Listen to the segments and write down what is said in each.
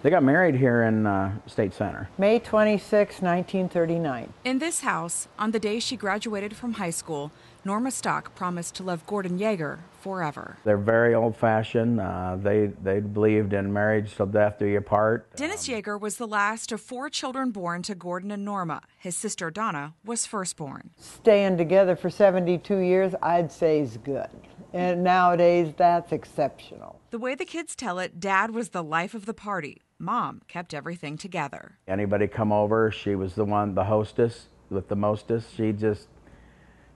They got married here in State Center. May 26, 1939. In this house, on the day she graduated from high school, Norma Stock promised to love Gordon Yeager forever. They're very old-fashioned. They believed in marriage till death do you part. Dennis Yeager was the last of 4 children born to Gordon and Norma. His sister Donna was firstborn. Staying together for 72 years, I'd say is good. And nowadays, that's exceptional. The way the kids tell it, Dad was the life of the party. Mom kept everything together. Anybody come over, she was the hostess with the mostest. She just,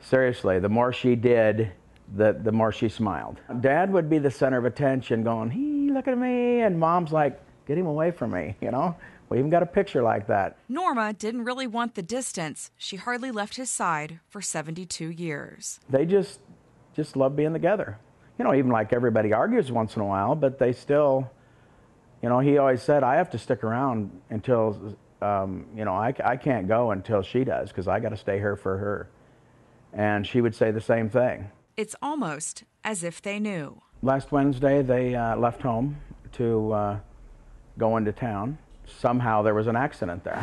seriously, the more she did, the more she smiled. Dad would be the center of attention going, hey, look at me. And Mom's like, get him away from me, you know? We even got a picture like that. Norma didn't really want the distance. She hardly left his side for 72 years. They just love being together. You know, even like everybody argues once in a while, but they still, you know, he always said, I have to stick around until, you know, I can't go until she does because I got to stay here for her. And she would say the same thing. It's almost as if they knew. Last Wednesday, they left home to go into town. Somehow there was an accident there.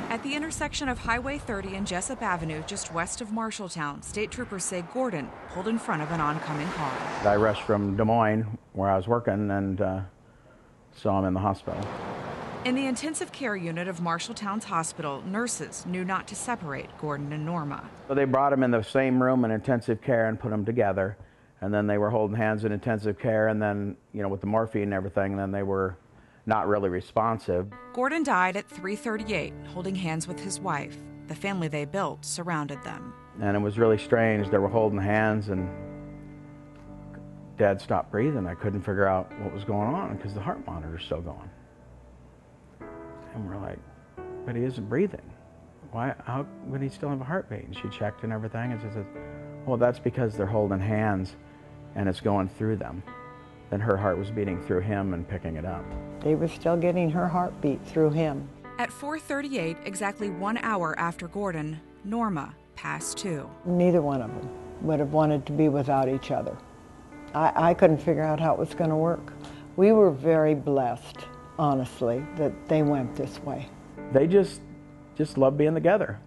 At the intersection of Highway 30 and Jessup Avenue, just west of Marshalltown, state troopers say Gordon pulled in front of an oncoming car. I rushed from Des Moines, where I was working, and saw him in the hospital. In the intensive care unit of Marshalltown's hospital, nurses knew not to separate Gordon and Norma. So they brought him in the same room in intensive care and put them together, and then they were holding hands in intensive care, and then, you know, with the morphine and everything, and then they were not really responsive. Gordon died at 3:38, holding hands with his wife. The family they built surrounded them. And it was really strange. They were holding hands, and Dad stopped breathing. I couldn't figure out what was going on because the heart monitor's still going. And we're like, but he isn't breathing. Why? How would he still have a heartbeat? And she checked and everything, and she said, well, that's because they're holding hands, and it's going through them. Then her heart was beating through him and picking it up. They were still getting her heartbeat through him. At 4:38, exactly 1 hour after Gordon, Norma passed too. Neither one of them would have wanted to be without each other. I couldn't figure out how it was going to work. We were very blessed, honestly, that they went this way. They just love being together.